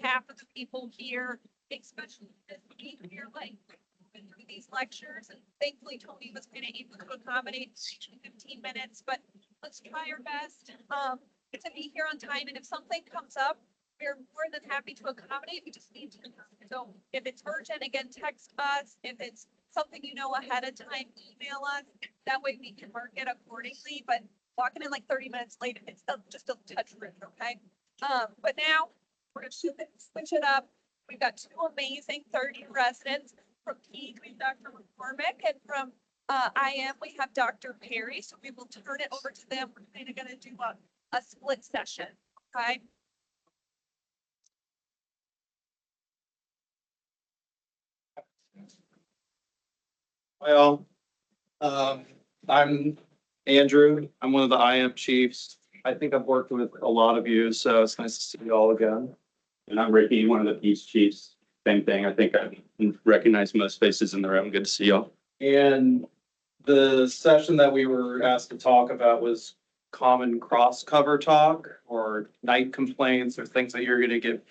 half of the people here, especially this week, we're like moving through these lectures, and thankfully Tony was kind of able to accommodate 15 minutes, but let's try our best to be here on time. And if something comes up, we're more than happy to accommodate. We just need to. So if it's urgent, again, text us. If it's something you know ahead of time, email us. That way we can mark it accordingly. But walking in like 30 minutes late, it's just a touch rude, okay? But now we're gonna switch it up. We've got two amazing 30 residents. From Peds, we have Dr. McCormick, and from IM, we have Dr. Perry. So we will turn it over to them. We're kind of gonna do a split session, okay? Hi all. I'm Andrew. I'm one of the IM chiefs. I think I've worked with a lot of you, so it's nice to see you all again. And I'm Ricky, one of the Peace Chiefs. Same thing. I think I recognize most faces in the room. Good to see y'all. And the session that we were asked to talk about was common cross-cover talk or night complaints or things that you're gonna get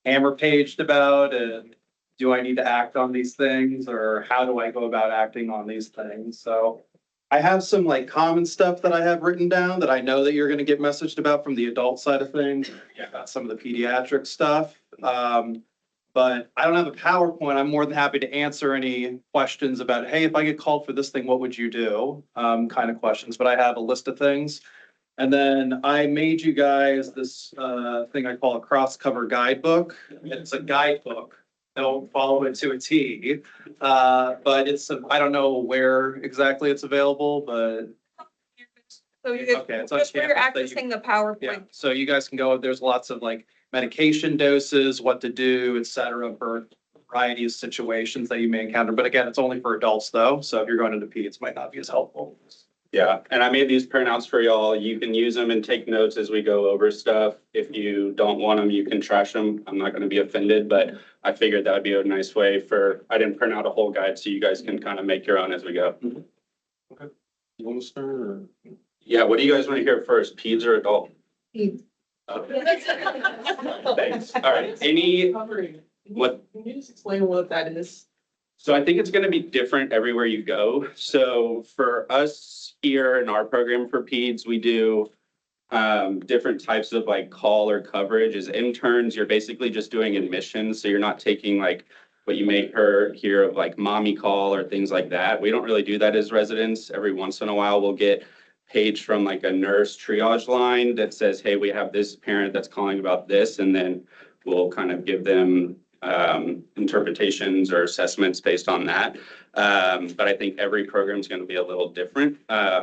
hammer paged about, and do I need to act on these things, or how do I go about acting on these things? So I have some like common stuff that I have written down that I know that you're gonna get messaged about from the adult side of things. Yeah, about some of the pediatric stuff. But I don't have a PowerPoint. I'm more than happy to answer any questions about, hey, if I get called for this thing, what would you do? Kind of questions, but I have a list of things. And then I made you guys this thing I call a cross-cover guidebook. It's a guidebook. Don't follow it to a T. But I don't know where exactly it's available, but So you okay, it's on just where you're campus that accessing the PowerPoint. yeah, so you guys can go, there's lots of like medication doses, what to do, et cetera, for a variety of situations that you may encounter. But again, it's only for adults though. So if you're going into peds, it might not be as helpful. Yeah, and I made these printouts for y'all. You can use them and take notes as we go over stuff. If you don't want them, you can trash them. I'm not going to be offended, but I figured that would be a nice way I didn't print out a whole guide, so you guys can kind of make your own as we go. Okay. You want to start or? Yeah, what do you guys want to hear first, peds or adult? Peds. Okay. Thanks. All right, what? Can you just explain what that is? So I think it's going to be different everywhere you go. So for us here in our program for peds, we do different types of like call or coverage. As interns, you're basically just doing admissions. So you're not taking like what you may hear of like mommy call or things like that. We don't really do that as residents. Every once in a while, we'll get paged from like a nurse triage line that says, hey, we have this parent that's calling about this. And then we'll kind of give them interpretations or assessments based on that. But I think every program is going to be a little different.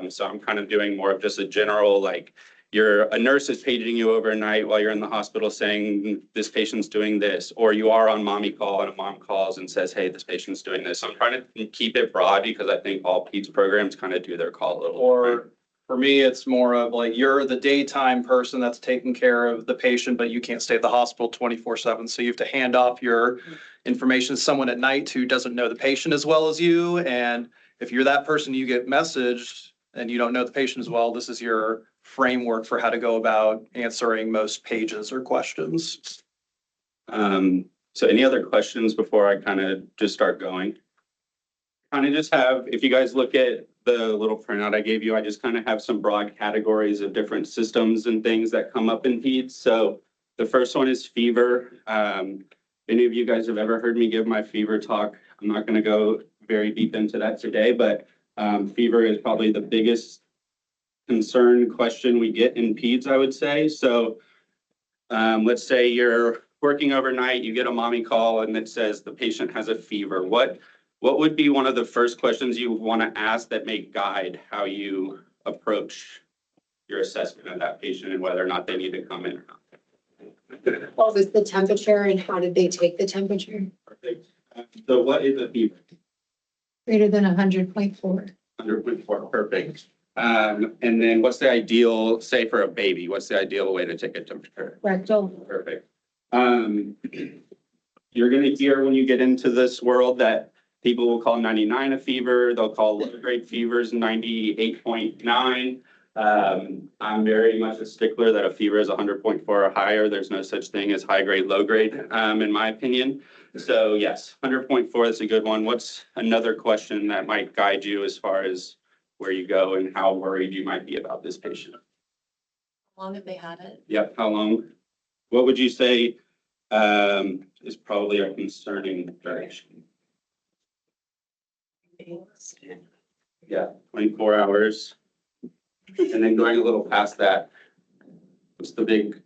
So I'm kind of doing more of just a general, like a nurse is paging you overnight while you're in the hospital saying this patient's doing this, or you are on mommy call and a mom calls and says, hey, this patient's doing this. So I'm trying to keep it broad because I think all peds programs kind of do their call a little different. For me, it's more of like, you're the daytime person that's taking care of the patient, but you can't stay at the hospital 24/7. So you have to hand off your information to someone at night who doesn't know the patient as well as you. And if you're that person, you get messaged and you don't know the patient as well, this is your framework for how to go about answering most pages or questions. So any other questions before I kind of just start going? Kind of just have, if you guys look at the little printout I gave you, I just kind of have some broad categories of different systems and things that come up in peds. So the first one is fever. If any of you guys have ever heard me give my fever talk, I'm not going to go very deep into that today, but fever is probably the biggest concern question we get in peds, I would say. So let's say you're working overnight, you get a mommy call and it says the patient has a fever. What would be one of the first questions you want to ask that may guide how you approach your assessment of that patient and whether or not they need to come in or not? What was the temperature and how did they take the temperature? Perfect. So what is a fever? Greater than 100.4. 100.4, perfect. And then what's the ideal, say for a baby, what's the ideal way to take a temperature? Rectal. Perfect. You're going to hear when you get into this world that people will call 99 a fever. They'll call low grade fevers 98.9. I'm very much a stickler that a fever is 100.4 or higher. There's no such thing as high grade, low grade, in my opinion. So yes, 100.4 is a good one. What's another question that might guide you as far as where you go and how worried you might be about this patient? How long have they had it? Yep, how long? What would you say is probably a concerning duration? Yeah, 24 hours. And then going a little past that, what's the big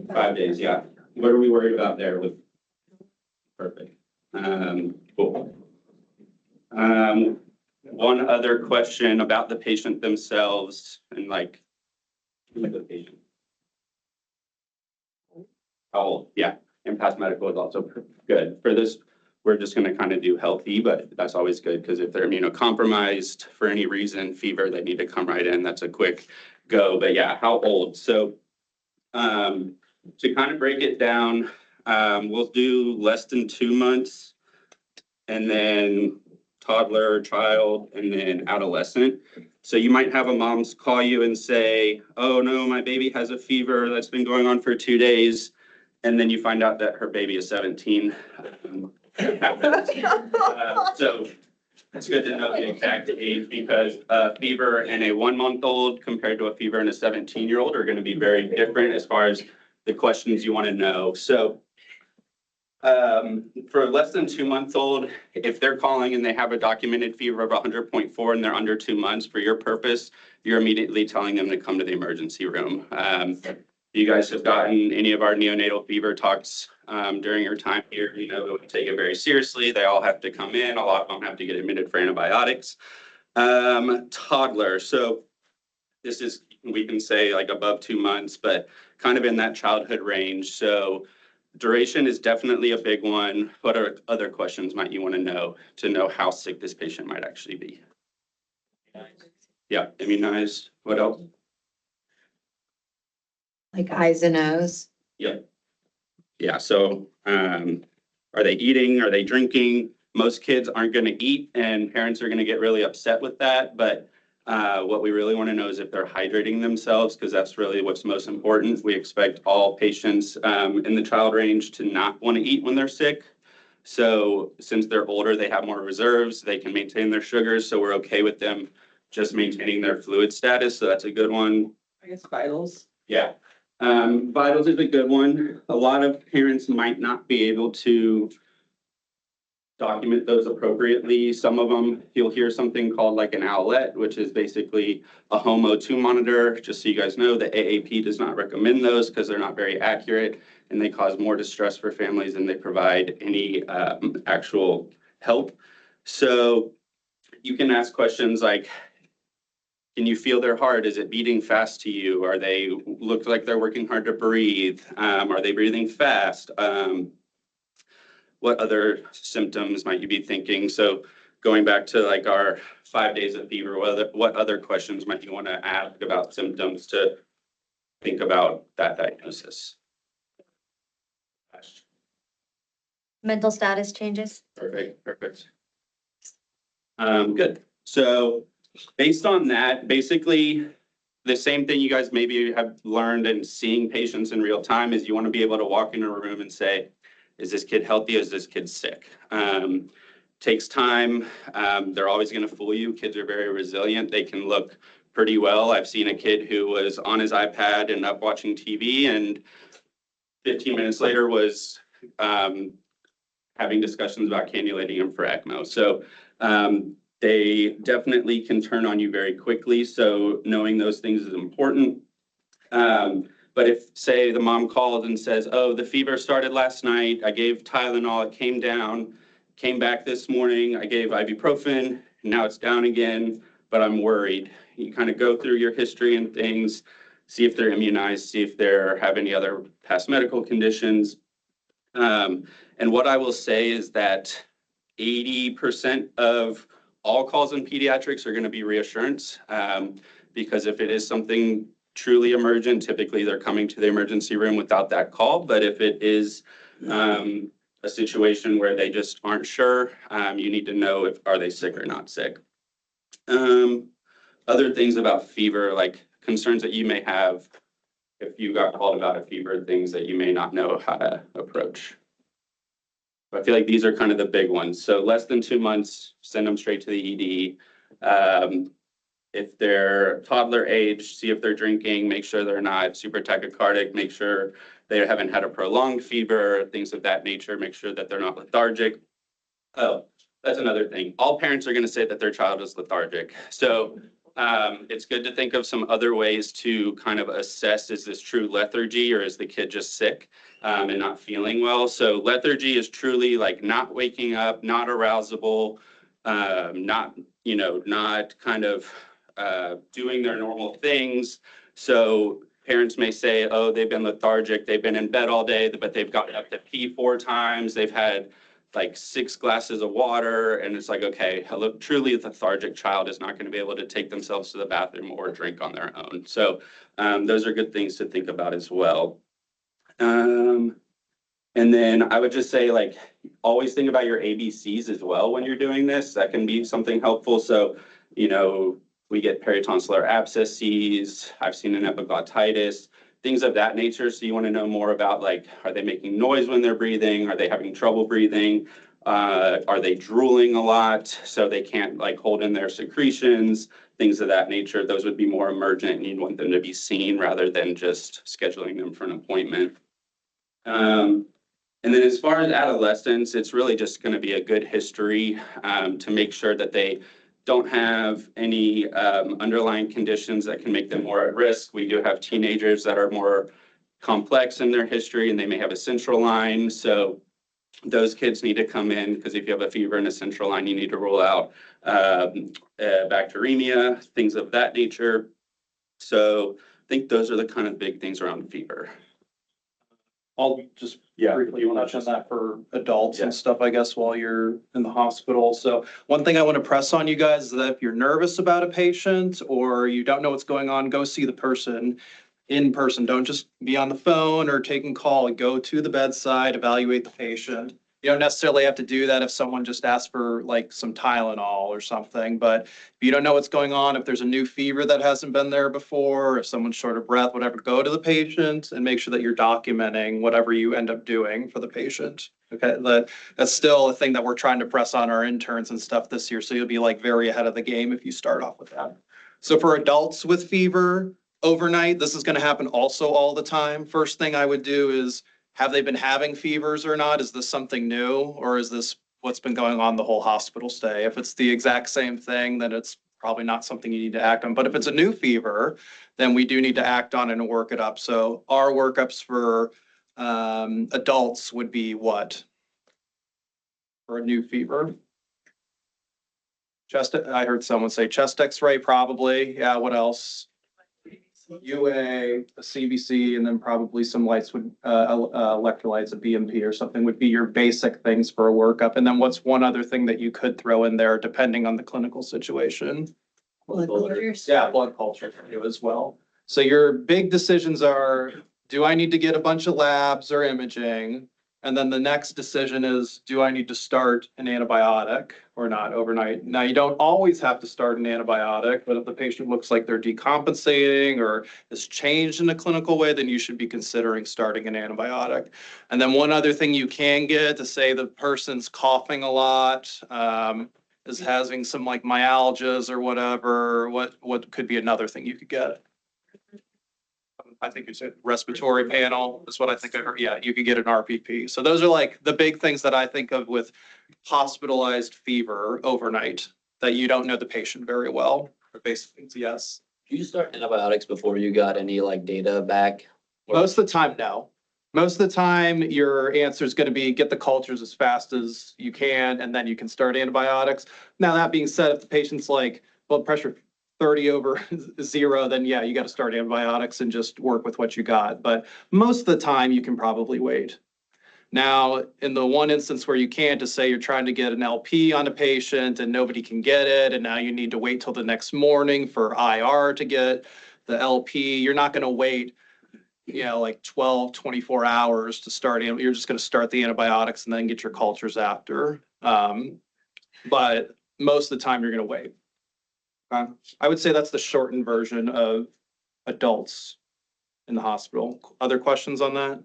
5 days? Yeah. What are we worried about there with? Perfect. Cool. One other question about the patient themselves and like the patient. How old? Yeah. And past medical is also good. For this, we're just going to kind of do healthy, but that's always good because if they're immunocompromised for any reason, fever, they need to come right in. That's a quick go. But yeah, how old? So to kind of break it down, we'll do less than 2 months and then toddler, child, and then adolescent. So you might have a mom call you and say, oh no, my baby has a fever that's been going on for 2 days. And then you find out that her baby is 17. So it's good to know the exact age because a fever in a 1-month-old compared to a fever in a 17-year-old are going to be very different as far as the questions you want to know. So for less than 2-month-old, if they're calling and they have a documented fever of 100.4 and they're under 2 months, for your purpose, you're immediately telling them to come to the emergency room. You guys have gotten any of our neonatal fever talks during your time here, we take it very seriously. They all have to come in. A lot of them have to get admitted for antibiotics. Toddler. So this is, we can say like above 2 months, but kind of in that childhood range. So duration is definitely a big one. What are other questions might you want to know how sick this patient might actually be? Yeah, immunized. What else? Like eyes and nose. Yep. Yeah, so are they eating? Are they drinking? Most kids aren't going to eat and parents are going to get really upset with that. But what we really want to know is if they're hydrating themselves, because that's really what's most important. We expect all patients in the child range to not want to eat when they're sick. So since they're older, they have more reserves. They can maintain their sugars. So we're okay with them just maintaining their fluid status. So that's a good one. I guess vitals. Yeah. Vitals is a good one. A lot of parents might not be able to document those appropriately. Some of them, you'll hear something called like an owlet, which is basically a home O2 monitor. Just so you guys know, the AAP does not recommend those because they're not very accurate and they cause more distress for families than they provide any actual help. So you can ask questions like, can you feel their heart? Is it beating fast to you? Are they look like they're working hard to breathe? Are they breathing fast? What other symptoms might you be thinking? So going back to like our 5 days of fever, what other questions might you want to ask about symptoms to think about that diagnosis? Mental status changes? Perfect. Good. So based on that, basically the same thing you guys maybe have learned in seeing patients in real time is you want to be able to walk into a room and say, is this kid healthy? Is this kid sick? Takes time. They're always going to fool you. Kids are very resilient. They can look pretty well. I've seen a kid who was on his iPad and up watching TV and 15 minutes later was having discussions about cannulating him for ECMO. So they definitely can turn on you very quickly. So knowing those things is important. But if, say, the mom called and says, oh, the fever started last night, I gave Tylenol, it came down, came back this morning, I gave ibuprofen, now it's down again, but I'm worried. You kind of go through your history and things, see if they're immunized, see if they have any other past medical conditions. And what I will say is that 80% of all calls in pediatrics are going to be reassurance, because if it is something truly emergent, typically they're coming to the emergency room without that call. But if it is a situation where they just aren't sure, you need to know if are they sick or not sick. other things about fever, like concerns that you may have if you got called about a fever, things that you may not know how to approach. I feel like these are kind of the big ones. So less than 2 months, send them straight to the ED. If they're toddler age, see if they're drinking, make sure they're not super tachycardic, make sure they haven't had a prolonged fever, things of that nature, make sure that they're not lethargic. Oh, that's another thing. All parents are going to say that their child is lethargic. So it's good to think of some other ways to kind of assess, is this true lethargy or is the kid just sick and not feeling well? So lethargy is truly like not waking up, not arousable, not, not kind of doing their normal things. So parents may say, oh, they've been lethargic, they've been in bed all day, but they've gotten up to pee 4 times, they've had like 6 glasses of water, and it's like, okay, a truly lethargic child is not going to be able to take themselves to the bathroom or drink on their own. So those are good things to think about as well. And then I would just say, like, always think about your ABCs as well when you're doing this. That can be something helpful. So, we get peritonsillar abscesses. I've seen an epiglottitis, things of that nature. So you want to know more about, like, are they making noise when they're breathing? Are they having trouble breathing? Are they drooling a lot so they can't like hold in their secretions? Things of that nature. Those would be more emergent and you'd want them to be seen rather than just scheduling them for an appointment. And then as far as adolescents, it's really just going to be a good history to make sure that they don't have any underlying conditions that can make them more at risk. We do have teenagers that are more complex in their history and they may have a central line. So those kids need to come in because if you have a fever and a central line, you need to rule out bacteremia, things of that nature. So I think those are the kind of big things around fever. I'll just Yeah, briefly you wanna touch on just- that for adults Yeah. and stuff, I guess, while you're in the hospital. So one thing I want to press on you guys is that if you're nervous about a patient or you don't know what's going on, go see the person in person. Don't just be on the phone or taking call. Go to the bedside, evaluate the patient. You don't necessarily have to do that if someone just asks for like some Tylenol or something, but if you don't know what's going on, if there's a new fever that hasn't been there before, if someone's short of breath, whatever, go to the patient and make sure that you're documenting whatever you end up doing for the patient. Okay, that's still a thing that we're trying to press on our interns and stuff this year. So you'll be like very ahead of the game if you start off with that. So for adults with fever overnight, this is going to happen also all the time. First thing I would do is, have they been having fevers or not? Is this something new or is this what's been going on the whole hospital stay? If it's the exact same thing, then it's probably not something you need to act on. But if it's a new fever, then we do need to act on it and work it up. So our workups for adults would be what? For a new fever? I heard someone say chest x-ray probably. Yeah, what else? UA, a CBC, and then probably some lights would, electrolytes, a BMP or something would be your basic things for a workup. And then what's one other thing that you could throw in there depending on the clinical situation? Blood cultures. Yeah, blood culture for you as well. So your big decisions are, do I need to get a bunch of labs or imaging? And then the next decision is, do I need to start an antibiotic or not overnight? Now, you don't always have to start an antibiotic, but if the patient looks like they're decompensating or has changed in a clinical way, then you should be considering starting an antibiotic. And then one other thing you can get to say the person's coughing a lot, is having some like myalgias or whatever, what could be another thing you could get? I think you said respiratory panel is what I think I heard. Yeah, you could get an RPP. So those are like the big things that I think of with hospitalized fever overnight that you don't know the patient very well. But basic things, yes. Did you start antibiotics before you got any like data back? Most of the time, no. Most of the time, your answer is going to be get the cultures as fast as you can, and then you can start antibiotics. Now, that being said, if the patient's like blood pressure 30 over 0, then yeah, you got to start antibiotics and just work with what you got. But most of the time, you can probably wait. Now, in the one instance where you can't, to say you're trying to get an LP on a patient and nobody can get it, and now you need to wait till the next morning for IR to get the LP, you're not going to wait, like 12, 24 hours to start. You're just going to start the antibiotics and then get your cultures after. But most of the time, you're going to wait. I would say that's the shortened version of adults in the hospital. Other questions on that?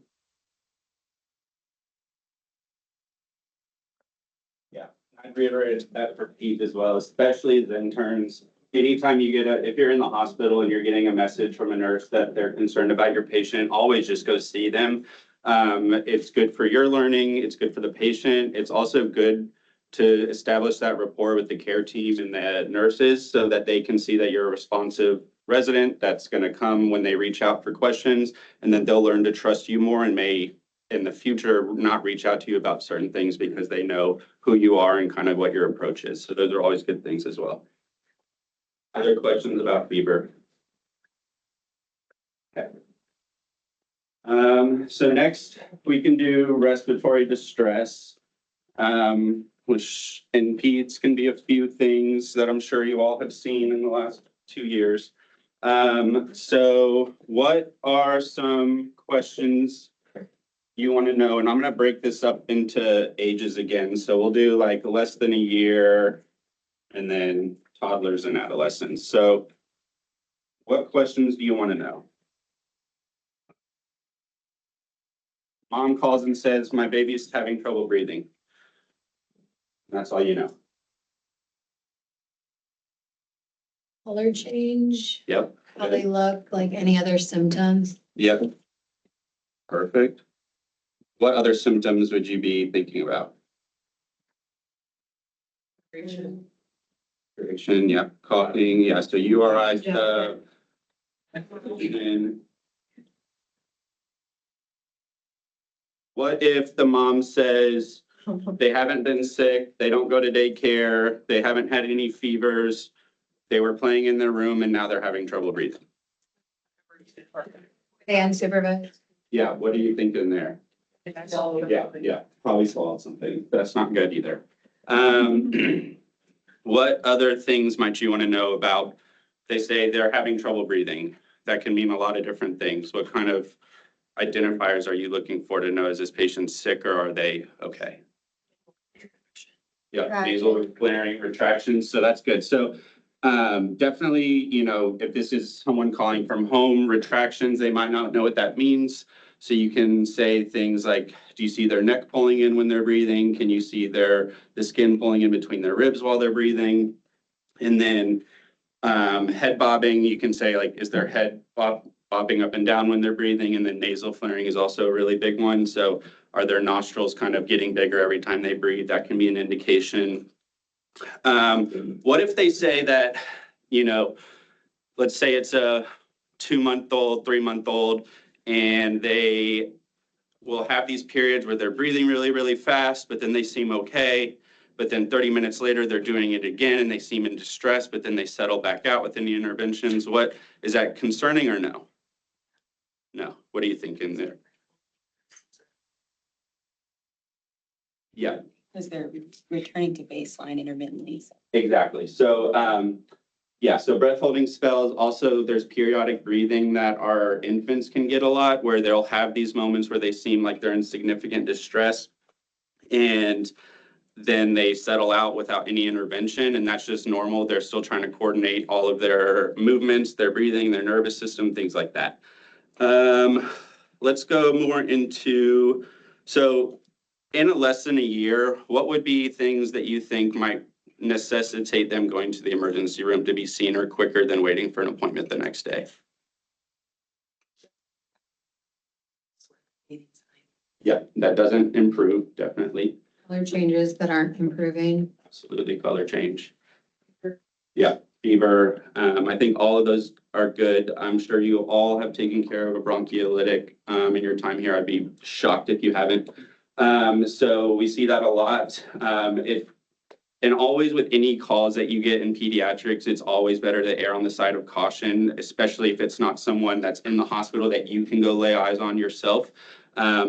I'd reiterate that for Pete as well, especially the interns. Anytime you get if you're in the hospital and you're getting a message from a nurse that they're concerned about your patient, always just go see them. It's good for your learning. It's good for the patient. It's also good to establish that rapport with the care team and the nurses so that they can see that you're a responsive resident that's going to come when they reach out for questions, and then they'll learn to trust you more and may in the future not reach out to you about certain things because they know who you are and kind of what your approach is. So those are always good things as well. Other questions about fever? Okay. So next we can do respiratory distress, which in peds can be a few things that I'm sure you all have seen in the last 2 years. So what are some questions you want to know? And I'm going to break this up into ages again. So we'll do like less than a year and then toddlers and adolescents. So what questions do you want to know? Mom calls and says, my baby's having trouble breathing. That's all you know. Color change, Yep. how they look, like any other symptoms. Yep. Perfect. What other symptoms would you be thinking about? Irritation, yeah, coughing, yeah, so URI stuff. And what if the mom says they haven't been sick, they don't go to daycare, they haven't had any fevers, they were playing in their room and now they're having trouble breathing? They unsupervised. Yeah, what do you think in there? Yeah, probably swallowed something. That's not good either. What other things might you want to know about? They say they're having trouble breathing. That can mean a lot of different things. What kind of identifiers are you looking for to know, is this patient sick or are they okay? Yeah, nasal flaring, retractions, so that's good. So definitely, you know, if this is someone calling from home, retractions, they might not know what that means. So you can say things like, do you see their neck pulling in when they're breathing? Can you see the skin pulling in between their ribs while they're breathing? And then head bobbing, you can say like, is their head bobbing up and down when they're breathing? And then nasal flaring is also a really big one. So are their nostrils kind of getting bigger every time they breathe? That can be an indication. What if they say that, you know, let's say it's a 2-month-old, 3-month-old, and they will have these periods where they're breathing really, really fast, but then they seem okay. But then 30 minutes later, they're doing it again and they seem in distress, but then they settle back out with any interventions. What is that concerning or no? No. What do you think in there? Yeah. Because they're returning to baseline intermittently. Exactly. So, yeah, so breath holding spells. Also, there's periodic breathing that our infants can get a lot, where they'll have these moments where they seem like they're in significant distress and then they settle out without any intervention. And that's just normal. They're still trying to coordinate all of their movements, their breathing, their nervous system, things like that. Let's go more into, so in less than a year, what would be things that you think might necessitate them going to the emergency room to be seen or quicker than waiting for an appointment the next day? Yeah, that doesn't improve, definitely. Color changes that aren't improving. Absolutely, color change. Yeah, fever. I think all of those are good. I'm sure you all have taken care of a bronchiolytic in your time here. I'd be shocked if you haven't. So we see that a lot. And always with any calls that you get in pediatrics, it's always better to err on the side of caution, especially if it's not someone that's in the hospital that you can go lay eyes on yourself,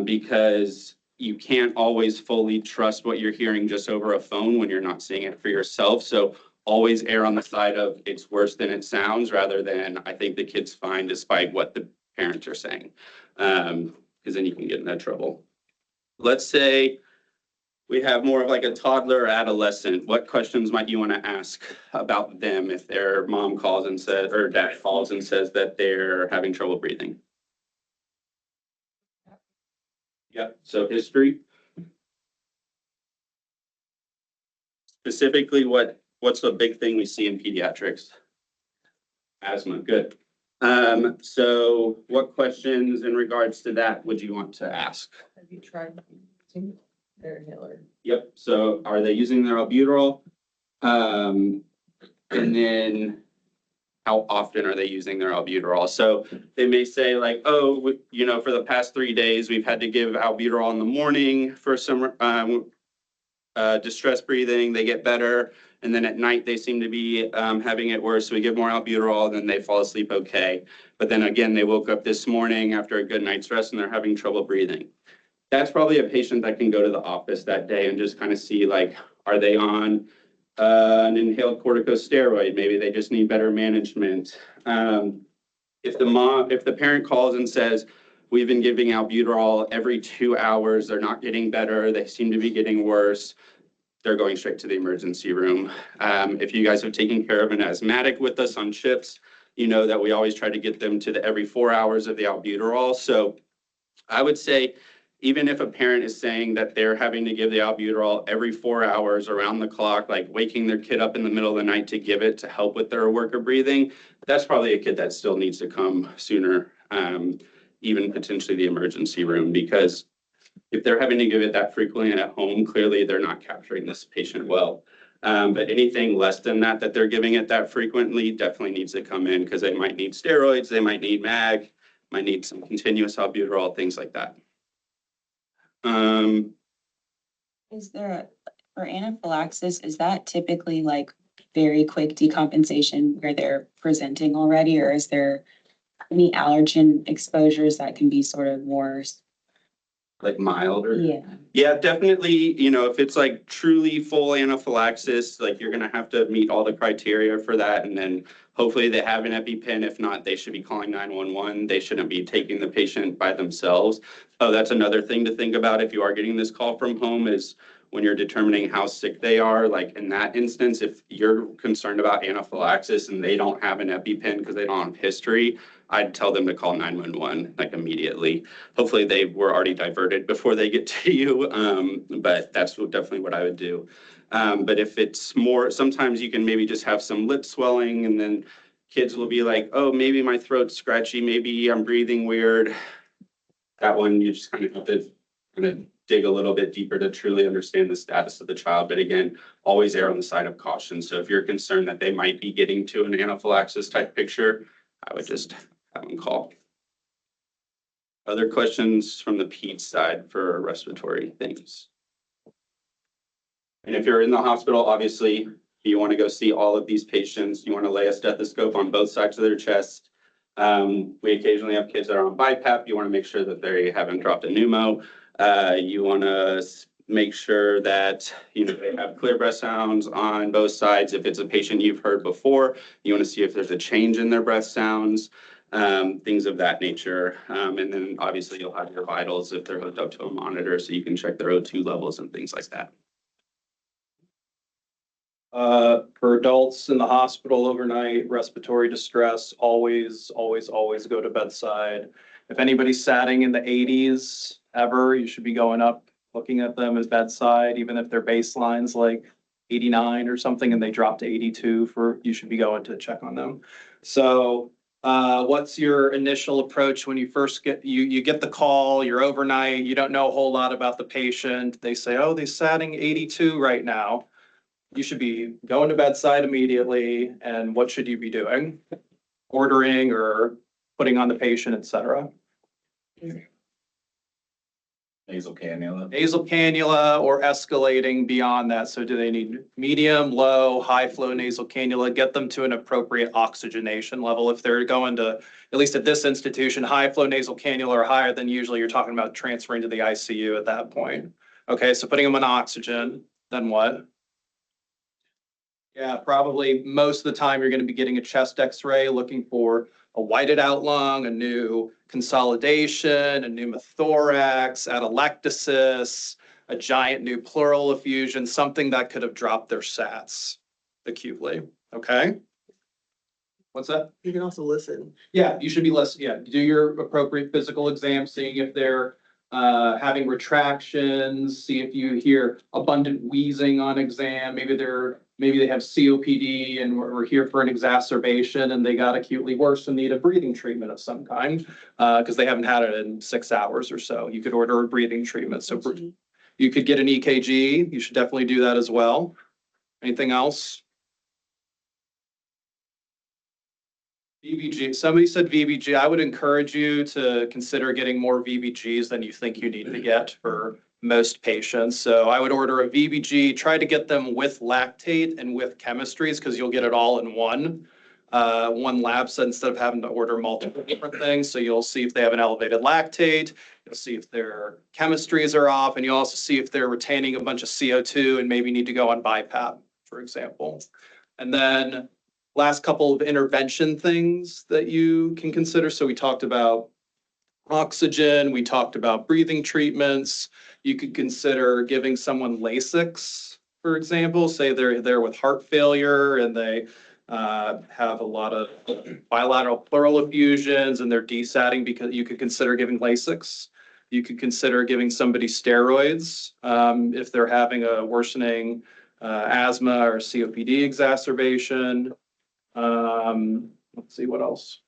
because you can't always fully trust what you're hearing just over a phone when you're not seeing it for yourself. So always err on the side of it's worse than it sounds, rather than I think the kid's fine despite what the parents are saying, because then you can get in that trouble. Let's say We have more of like a toddler or adolescent. What questions might you want to ask about them if their mom calls and says, or dad calls and says that they're having trouble breathing? Yep, so history. Specifically, what's the big thing we see in pediatrics? Asthma, good. So what questions in regards to that would you want to ask? Have you tried using their inhaler? Yep, so are they using their albuterol? And then how often are they using their albuterol? So they may say like, oh, for the past 3 days, we've had to give albuterol in the morning for some distress breathing, they get better. And then at night, they seem to be having it worse. So we give more albuterol, and then they fall asleep okay. But then again, they woke up this morning after a good night's rest and they're having trouble breathing. That's probably a patient that can go to the office that day and just kind of see like, are they on an inhaled corticosteroid? Maybe they just need better management. If the parent calls and says, we've been giving albuterol every 2 hours, they're not getting better, they seem to be getting worse, they're going straight to the emergency room. If you guys have taken care of an asthmatic with us on shifts, you know that we always try to get them to the every 4 hours of the albuterol. So I would say, even if a parent is saying that they're having to give the albuterol every 4 hours around the clock, like waking their kid up in the middle of the night to give it to help with their work of breathing, that's probably a kid that still needs to come sooner, even potentially the emergency room, because if they're having to give it that frequently at home, clearly they're not capturing this patient well. But anything less than that they're giving it that frequently definitely needs to come in because they might need steroids, they might need MAG, might need some continuous albuterol, things like that. Is there, for anaphylaxis, is that typically like very quick decompensation where they're presenting already, or is there any allergen exposures that can be sort of more? Like milder? Yeah. Yeah, definitely, if it's like truly full anaphylaxis, like you're gonna have to meet all the criteria for that. And then hopefully they have an EpiPen. If not, they should be calling 911. They shouldn't be taking the patient by themselves. Oh, that's another thing to think about if you are getting this call from home is when you're determining how sick they are, like in that instance, if you're concerned about anaphylaxis and they don't have an EpiPen because they don't have history, I'd tell them to call 911 like immediately. Hopefully they were already diverted before they get to you, but that's definitely what I would do. But if it's more, sometimes you can maybe just have some lip swelling and then kids will be like, oh, maybe my throat's scratchy, maybe I'm breathing weird. That one, you just kind of have to dig a little bit deeper to truly understand the status of the child. But again, always err on the side of caution. So if you're concerned that they might be getting to an anaphylaxis type picture, I would just have them call. Other questions from the peds side for respiratory things? And if you're in the hospital, obviously, you want to go see all of these patients. You want to lay a stethoscope on both sides of their chest. We occasionally have kids that are on BiPAP. You want to make sure that they haven't dropped a pneumo. You want to make sure that they have clear breath sounds on both sides. If it's a patient you've heard before, you want to see if there's a change in their breath sounds, things of that nature. And then obviously you'll have your vitals if they're hooked up to a monitor so you can check their O2 levels and things like that. For adults in the hospital overnight, respiratory distress, always go to bedside. If anybody's satting in the 80s ever, you should be going up, looking at them as bedside, even if their baseline's like 89 or something and they drop to 82 you should be going to check on them. So what's your initial approach when you first you get the call, you're overnight, you don't know a whole lot about the patient. They say, oh, they're satting 82 right now. You should be going to bedside immediately. And what should you be doing? Ordering or putting on the patient, et cetera. Nasal cannula. Nasal cannula or escalating beyond that. So do they need medium, low, high flow nasal cannula? Get them to an appropriate oxygenation level. If they're going to, at least at this institution, high flow nasal cannula or higher than usually you're talking about transferring to the ICU at that point. Okay, so putting them on oxygen, then what? Yeah, probably most of the time you're going to be getting a chest x-ray looking for a whited out lung, a new consolidation, a pneumothorax, atelectasis, a giant new pleural effusion, something that could have dropped their sats acutely, okay? What's that? You can also listen. Yeah, you should be listening, yeah, do your appropriate physical exam, seeing if they're having retractions, see if you hear abundant wheezing on exam, maybe they have COPD and we're here for an exacerbation and they got acutely worse and need a breathing treatment of some kind, because they haven't had it in 6 hours or so. You could order a breathing treatment, so you could get an EKG, you should definitely do that as well. Anything else? VBG, somebody said VBG. I would encourage you to consider getting more VBGs than you think you need to get for most patients. So I would order a VBG, try to get them with lactate and with chemistries because you'll get it all in one lab set instead of having to order multiple different things. So you'll see if they have an elevated lactate, you'll see if their chemistries are off, and you'll also see if they're retaining a bunch of CO2 and maybe need to go on BiPAP, for example. And then last couple of intervention things that you can consider. So we talked about oxygen, we talked about breathing treatments. You could consider giving someone Lasix, for example, say they're there with heart failure and they have a lot of bilateral pleural effusions and they're desatting, because you could consider giving Lasix. You could consider giving somebody steroids if they're having a worsening asthma or COPD exacerbation. Let's see what else.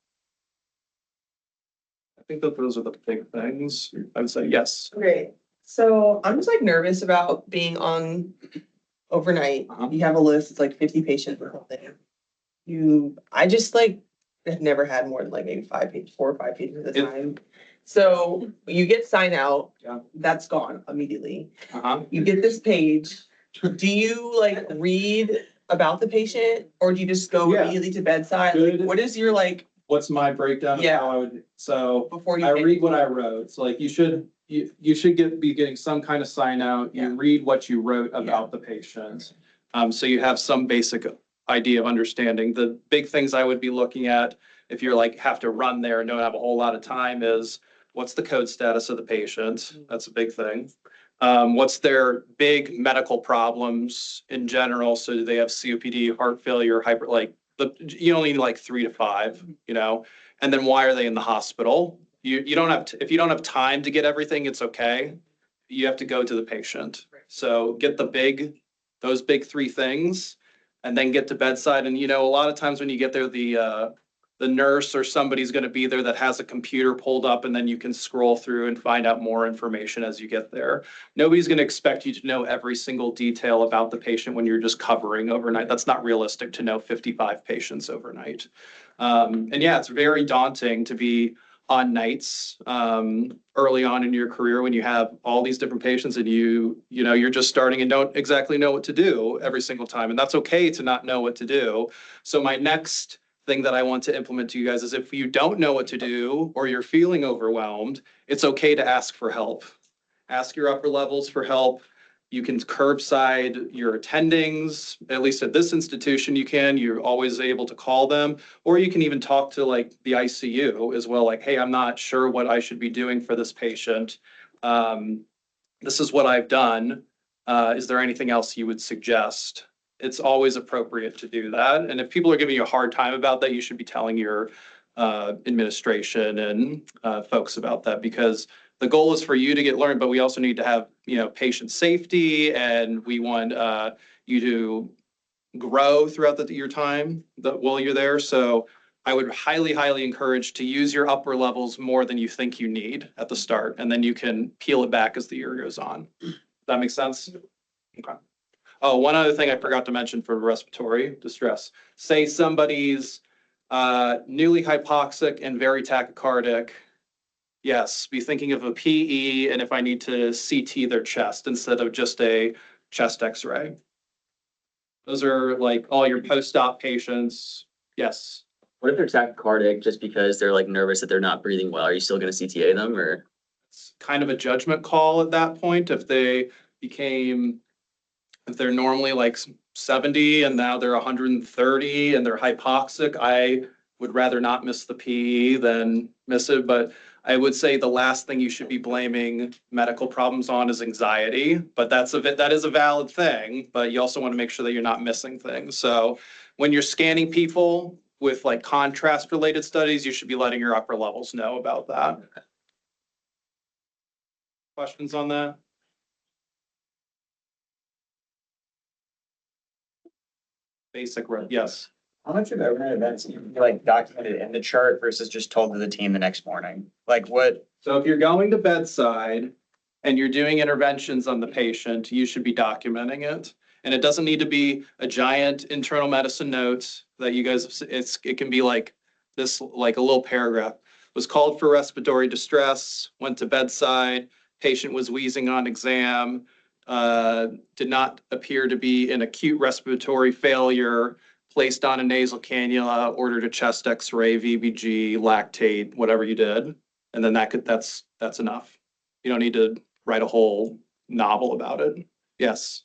I think that those are the big things. I would say yes. Great. So I'm just like nervous about being on overnight. Uh-huh. You have a list, it's like 50 patients or something. I just like have never had more than like maybe 4 or 5 pages at a time. So you get sign out, Yeah. that's gone immediately. Uh-huh. You get this page. Do you like read about the patient or do you just go Yeah. immediately to bedside? Good. Like, what is your like What's my breakdown of Yeah. how I would, so before you? I read what I wrote. So like you should be getting some kind of sign out. You Yeah. read what you wrote about the patient. So you have some basic idea of understanding. The big things I would be looking at if you're like have to run there and don't have a whole lot of time is what's the code status of the patient? That's a big thing. What's their big medical problems in general? So do they have COPD, heart failure, you only need like 3 to 5, you know? And then why are they in the hospital? You don't have, if you don't have time to get everything, it's okay. You have to go to the patient. So get those big 3 things and then get to bedside. And, a lot of times when you get there, the nurse or somebody's going to be there that has a computer pulled up, and then you can scroll through and find out more information as you get there. Nobody's going to expect you to know every single detail about the patient when you're just covering overnight. That's not realistic to know 55 patients overnight. And yeah, it's very daunting to be on nights early on in your career when you have all these different patients and you're just starting and don't exactly know what to do every single time. And that's okay to not know what to do. So my next thing that I want to implement to you guys is if you don't know what to do or you're feeling overwhelmed, it's okay to ask for help. Ask your upper levels for help. You can curbside your attendings, at least at this institution you're always able to call them, or you can even talk to like the ICU as well, like, hey, I'm not sure what I should be doing for this patient. This is what I've done. Is there anything else you would suggest? It's always appropriate to do that. And if people are giving you a hard time about that, you should be telling your administration and folks about that, because the goal is for you to get learned, but we also need to have, patient safety, and we want you to grow throughout your time while you're there. So I would highly, highly encourage to use your upper levels more than you think you need at the start, and then you can peel it back as the year goes on. Does that make sense? Okay. Oh, one other thing I forgot to mention for respiratory distress. Say somebody's newly hypoxic and very tachycardic. Yes, be thinking of a PE and if I need to CT their chest instead of just a chest X-ray. Those are like all your post-op patients. Yes. What if they're tachycardic just because they're like nervous that they're not breathing well? Are you still gonna CTA them or? It's kind of a judgment call at that point. If they're normally like 70 and now they're 130 and they're hypoxic, I would rather not miss the PE than miss it. But I would say the last thing you should be blaming medical problems on is anxiety, but that is a valid thing, but you also want to make sure that you're not missing things. So when you're scanning people with like contrast related studies, you should be letting your upper levels know about that. Questions on that? Basic, yes. How much of overnight events you like documented in the chart versus just told to the team the next morning? Like what? So if you're going to bedside and you're doing interventions on the patient, you should be documenting it. And it doesn't need to be a giant internal medicine note that you guys, it can be like this, like a little paragraph. Was called for respiratory distress, went to bedside, patient was wheezing on exam, did not appear to be in acute respiratory failure, placed on a nasal cannula, ordered a chest x-ray, VBG, lactate, whatever you did. And then that's enough. You don't need to write a whole novel about it. Yes.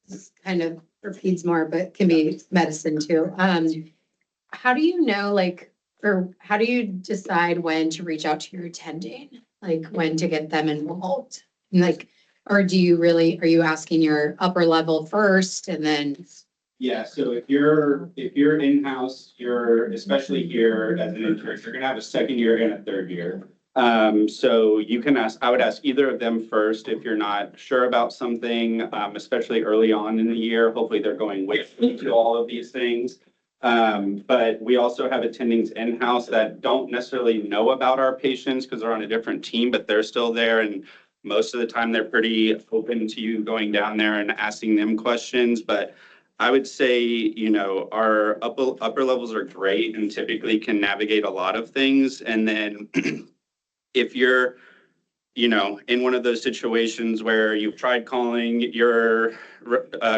This kind of repeats more, but can be medicine too. How do you know, like, or how do you decide when to reach out to your attending? Like when to get them involved? Like, or are you asking your upper level first and then? Yeah, so if you're in-house, you're, especially here as an intern, you're gonna have a second year and a third year. So you can I would ask either of them first if you're not sure about something, especially early on in the year. Hopefully they're going with you to all of these things. But we also have attendings in-house that don't necessarily know about our patients because they're on a different team, but they're still there. And most of the time they're pretty open to you going down there and asking them questions. But I would say, you know, our upper levels are great and typically can navigate a lot of things. And then if you're, you know, in one of those situations where you've tried calling your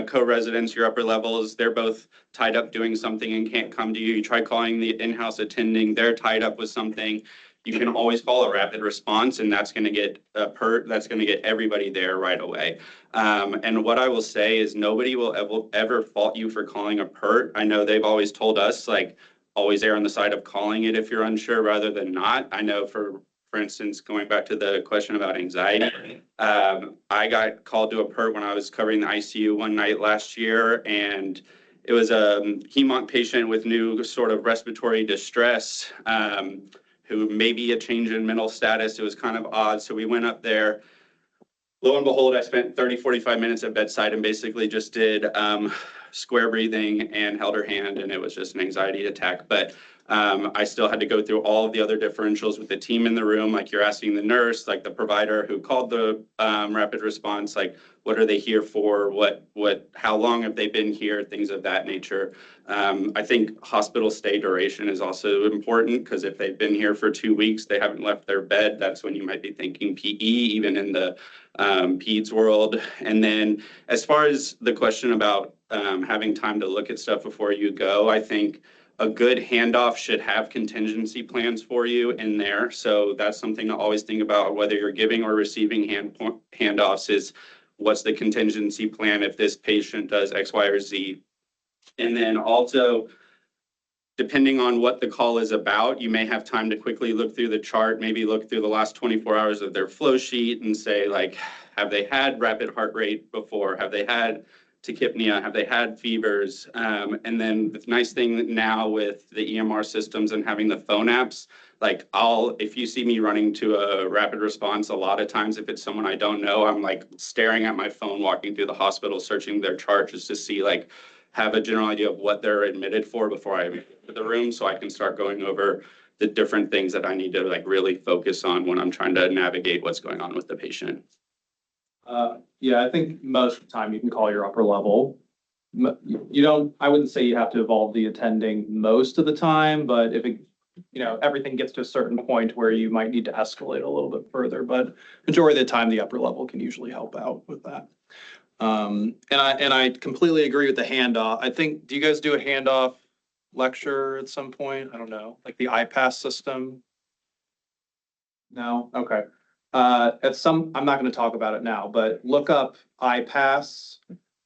co-residents, your upper levels, they're both tied up doing something and can't come to you. You try calling the in-house attending, they're tied up with something. You can always call a rapid response, and that's going to get that's going to get everybody there right away. And what I will say is nobody will ever fault you for calling a PERT. I know they've always told us, like, always err on the side of calling it if you're unsure rather than not. I know for instance, going back to the question about anxiety, I got called to a PERT when I was covering the ICU one night last year, and it was a hem-onc patient with new sort of respiratory distress, who may be a change in mental status. It was kind of odd. So we went up there. Lo and behold, I spent 30, 45 minutes at bedside and basically just did square breathing and held her hand, and it was just an anxiety attack. But I still had to go through all of the other differentials with the team in the room, like you're asking the nurse, like the provider who called the rapid response, like what are they here for? How long have they been here? Things of that nature. I think hospital stay duration is also important because if they've been here for 2 weeks, they haven't left their bed, that's when you might be thinking PE, even in the peds world. And then as far as the question about having time to look at stuff before you go, I think a good handoff should have contingency plans for you in there. So that's something to always think about, whether you're giving or receiving handoffs, is what's the contingency plan if this patient does X, Y, or Z. And then also, depending on what the call is about, you may have time to quickly look through the chart, maybe look through the last 24 hours of their flow sheet and say, like, have they had rapid heart rate before? Have they had tachypnea? Have they had fevers? And then the nice thing now with the EMR systems and having the phone apps, like if you see me running to a rapid response, a lot of times if it's someone I don't know, I'm like staring at my phone, walking through the hospital, searching their chart just to see, like, have a general idea of what they're admitted for before I enter the room, so I can start going over the different things that I need to like really focus on when I'm trying to navigate what's going on with the patient. Yeah, I think most of the time you can call your upper level. I wouldn't say you have to involve the attending most of the time, but if it, everything gets to a certain point where you might need to escalate a little bit further, but majority of the time, the upper level can usually help out with that. And I completely agree with the handoff. I think, do you guys do a handoff lecture at some point? I don't know, like the iPass system? No? Okay. I'm not going to talk about it now, but look up iPass.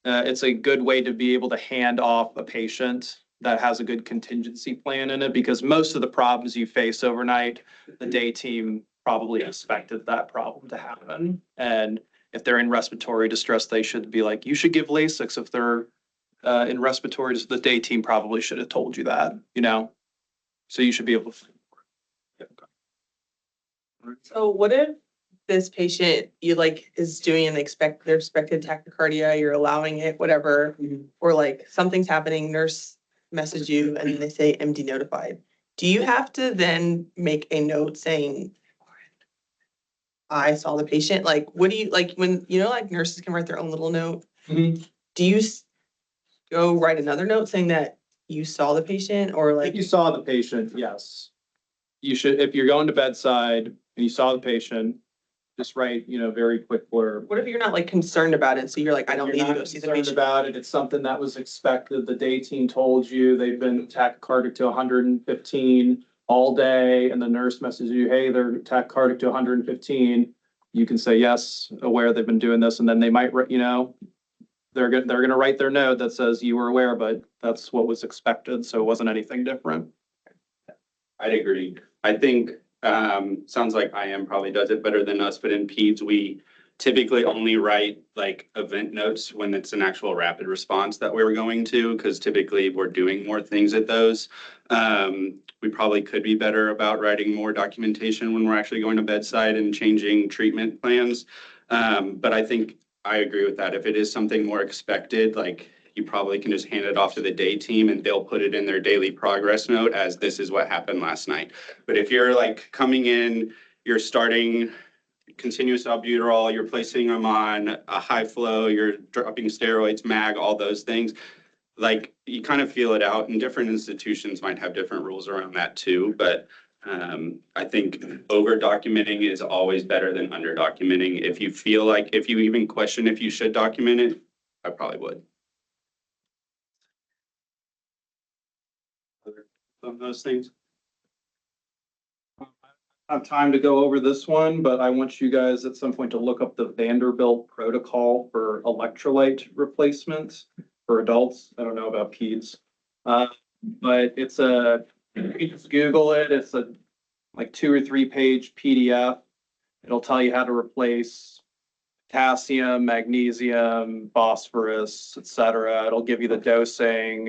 It's a good way to be able to hand off a patient that has a good contingency plan in it, because most of the problems you face overnight, the day team probably expected that problem to happen. And if they're in respiratory distress, they should be like, you should give Lasix. If they're in respiratory, the day team probably should have told you that, you know? So you should be able to. So what if this patient, you like, is doing their expected tachycardia, you're allowing it, whatever, or like something's happening, nurse message you and they say MD notified. Do you have to then make a note saying, I saw the patient? Like, what do you, like, when, you know, like nurses can write their own little note? Do you go write another note saying that you saw the patient or If like? you saw the patient, yes. You should, if you're going to bedside and you saw the patient, just write, you know, very quick blurb. What if you're not like concerned about it? So you're like, I don't You're need to not go see the concerned patient. about it. It's something that was expected. The day team told you they've been tachycardic to 115 all day, and the nurse messages you, hey, they're tachycardic to 115. You can say, yes, aware they've been doing this, and then they might, you know, they're gonna write their note that says you were aware, but that's what was expected, so it wasn't anything different. I'd agree. I think, sounds like IM probably does it better than us, but in peds, we typically only write like event notes when it's an actual rapid response that we're going to, because typically we're doing more things at those. We probably could be better about writing more documentation when we're actually going to bedside and changing treatment plans. But I think I agree with that. If it is something more expected, like you probably can just hand it off to the day team and they'll put it in their daily progress note as this is what happened last night. But if you're like coming in, you're starting continuous albuterol, you're placing them on a high flow, you're dropping steroids, MAG, all those things, like you kind of feel it out, and different institutions might have different rules around that too. But I think over documenting is always better than under documenting. If you feel like, if you even question if you should document it, I probably would. Of those things. I don't have time to go over this one, but I want you guys at some point to look up the Vanderbilt protocol for electrolyte replacement for adults. I don't know about peds. But it's you just Google it. It's a like 2 or 3 page PDF. It'll tell you how to replace potassium, magnesium, phosphorus, et cetera. It'll give you the dosing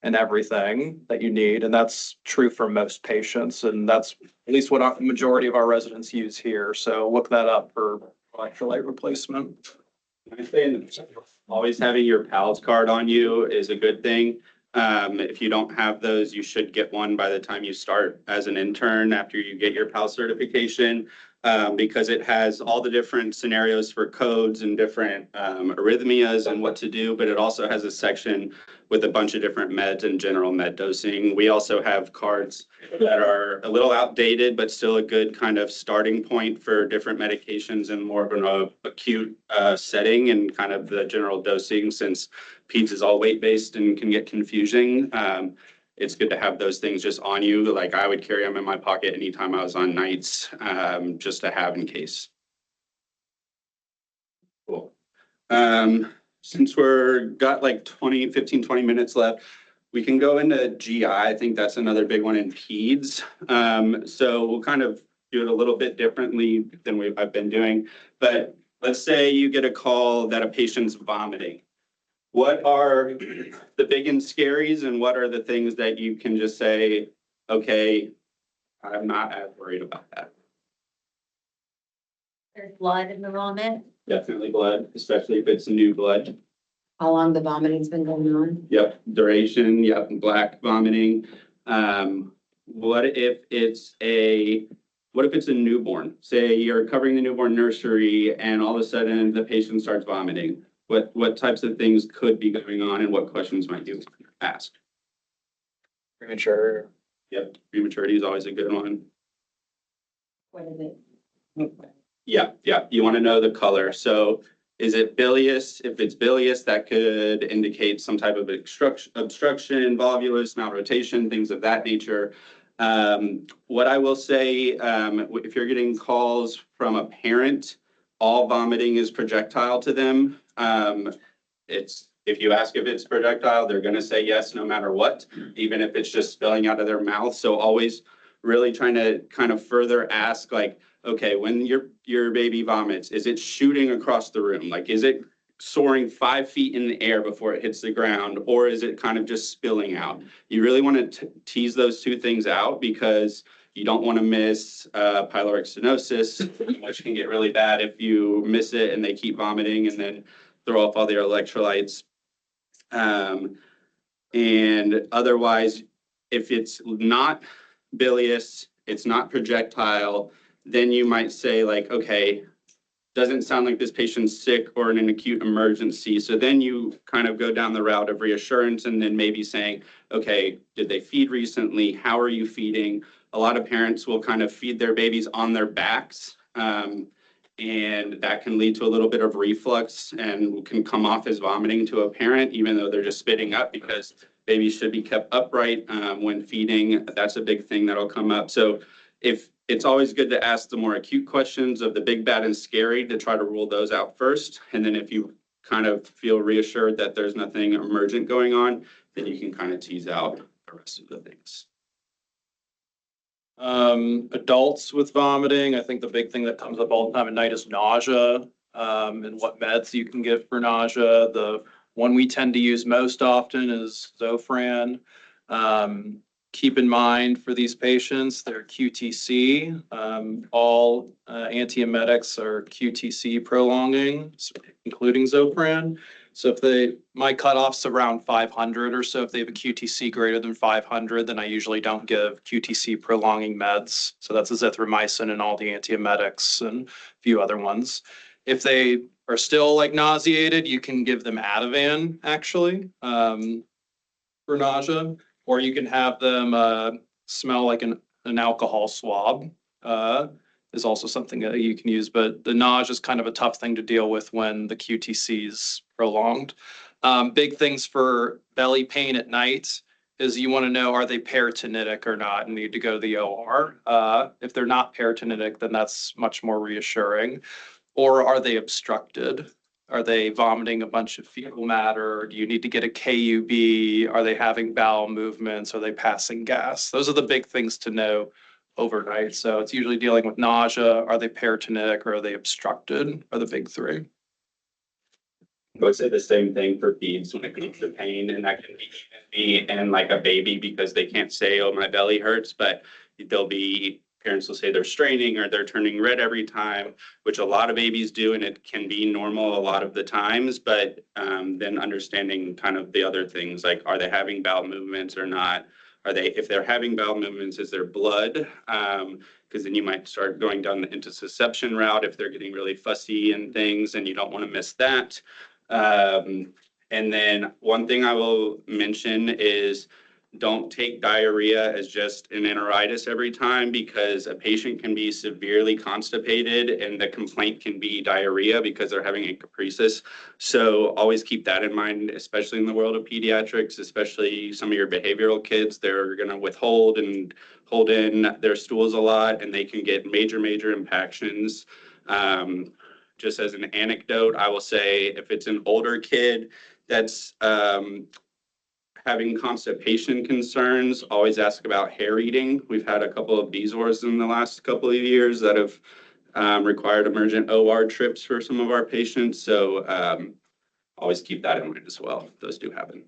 and everything that you need. And that's true for most patients. And that's at least what the majority of our residents use here. So look that up for electrolyte replacement. I say always having your PALS card on you is a good thing. If you don't have those, you should get one by the time you start as an intern after you get your PALS certification, because it has all the different scenarios for codes and different arrhythmias and what to do, but it also has a section with a bunch of different meds and general med dosing. We also have cards that are a little outdated, but still a good kind of starting point for different medications and more of an acute setting and kind of the general dosing, since peds is all weight-based and can get confusing. It's good to have those things just on you. Like I would carry them in my pocket anytime I was on nights, just to have in case. Cool. Since we're got like 15, 20 minutes left, we can go into GI. I think that's another big one in peds. So we'll kind of do it a little bit differently than I've been doing. But let's say you get a call that a patient's vomiting. What are the big and scaries, and what are the things that you can just say, okay, I'm not as worried about that? There's blood in the vomit. Definitely blood, especially if it's new blood. How long the vomiting's been going on? Yep, duration, yep, black vomiting. What if it's a newborn? Say you're covering the newborn nursery and all of a sudden the patient starts vomiting. What types of things could be going on and what questions might you ask? Premature. Yep, prematurity is always a good one. What is it? Yeah, you want to know the color. So is it bilious? If it's bilious, that could indicate some type of obstruction, volvulus, malrotation, things of that nature. What I will say, if you're getting calls from a parent, all vomiting is projectile to them. If you ask if it's projectile, they're going to say yes, no matter what, even if it's just spilling out of their mouth. So always really trying to kind of further ask like, okay, when your baby vomits, is it shooting across the room? Like, is it soaring 5 feet in the air before it hits the ground, or is it kind of just spilling out? You really want to tease those two things out because you don't want to miss pyloric stenosis, which can get really bad if you miss it and they keep vomiting and then throw off all their electrolytes. And otherwise, if it's not bilious, it's not projectile, then you might say like, okay, doesn't sound like this patient's sick or in an acute emergency. So then you kind of go down the route of reassurance and then maybe saying, okay, did they feed recently? How are you feeding? A lot of parents will kind of feed their babies on their backs. And that can lead to a little bit of reflux and can come off as vomiting to a parent, even though they're just spitting up, because babies should be kept upright when feeding. That's a big thing that'll come up. So if it's always good to ask the more acute questions of the big, bad, and scary to try to rule those out first. And then if you kind of feel reassured that there's nothing emergent going on, then you can kind of tease out the rest of the things. Adults with vomiting, I think the big thing that comes up all the time at night is nausea, and what meds you can give for nausea. The one we tend to use most often is Zofran. Keep in mind for these patients, they're QTC. All antiemetics are QTC prolonging, including Zofran. So if my cutoff's around 500 or so, if they have a QTC greater than 500, then I usually don't give QTC prolonging meds. So that's azithromycin and all the antiemetics and a few other ones. If they are still like nauseated, you can give them Ativan actually for nausea, or you can have them smell like an alcohol swab. Is also something that you can use, but the nausea is kind of a tough thing to deal with when the QTC is prolonged. Big things for belly pain at night is you want to know, are they peritonitic or not, and need to go to the OR. If they're not peritonitic, then that's much more reassuring. Or are they obstructed? Are they vomiting a bunch of fecal matter? Do you need to get a KUB? Are they having bowel movements? Are they passing gas? Those are the big things to know overnight. So it's usually dealing with nausea. Are they peritonitic or are they obstructed are the big three. I would say the same thing for peds when it comes to pain, and that can be in like a baby because they can't say, oh, my belly hurts, but they'll be, parents will say they're straining or they're turning red every time, which a lot of babies do, and it can be normal a lot of the times, but then understanding kind of the other things, like are they having bowel movements or not? Are they, if they're having bowel movements, is there blood? Because then you might start going down the intussusception route if they're getting really fussy and things, and you don't want to miss that. And then one thing I will mention is don't take diarrhea as just an enteritis every time, because a patient can be severely constipated and the complaint can be diarrhea because they're having encopresis. So always keep that in mind, especially in the world of pediatrics, especially some of your behavioral kids. They're going to withhold and hold in their stools a lot, and they can get major impactions. Just as an anecdote, I will say if it's an older kid that's having constipation concerns, always ask about hair eating. We've had a couple of Bezors in the last couple of years that have required emergent OR trips for some of our patients. So always keep that in mind as well. Those do happen.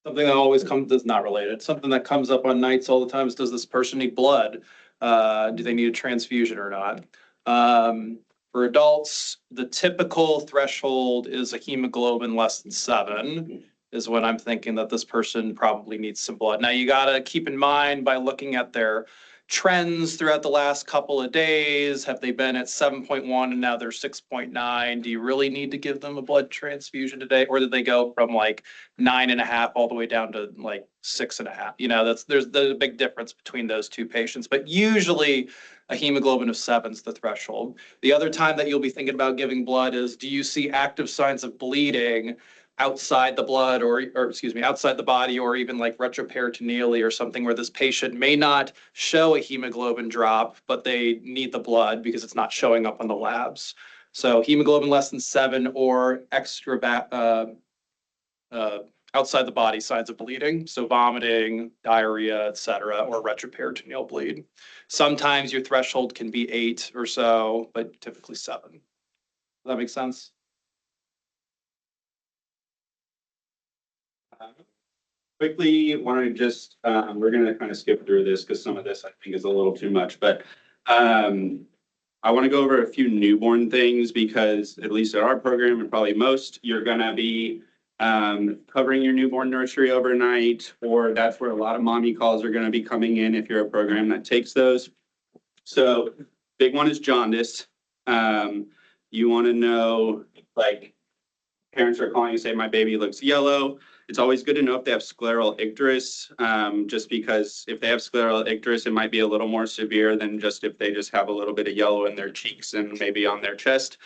Something that always comes, that's not related, something that comes up on nights all the time is, does this person need blood? Do they need a transfusion or not? For adults, the typical threshold is a hemoglobin less than 7 is when I'm thinking that this person probably needs some blood. Now you gotta keep in mind by looking at their trends throughout the last couple of days, have they been at 7.1 and now they're 6.9? Do you really need to give them a blood transfusion today? Or did they go from like 9.5 all the way down to like 6.5? You know, there's a big difference between those two patients, but usually a hemoglobin of 7 is the threshold. The other time that you'll be thinking about giving blood is, do you see active signs of bleeding outside the blood or excuse me, outside the body, or even like retroperitoneally or something where this patient may not show a hemoglobin drop, but they need the blood because it's not showing up on the labs. So hemoglobin less than 7 or outside the body signs of bleeding, so vomiting, diarrhea, et cetera, or retroperitoneal bleed. Sometimes your threshold can be 8 or so, but typically 7. Does that make sense? Quickly, want to just, we're gonna kind of skip through this because some of this I think is a little too much, but I want to go over a few newborn things because at least at our program and probably most, you're gonna be covering your newborn nursery overnight, or that's where a lot of mommy calls are gonna be coming in if you're a program that takes those. So big one is jaundice. You want to know, like, parents are calling and say, my baby looks yellow. It's always good to know if they have scleral icterus, just because if they have scleral icterus, it might be a little more severe than just if they just have a little bit of yellow in their cheeks and maybe on their chest.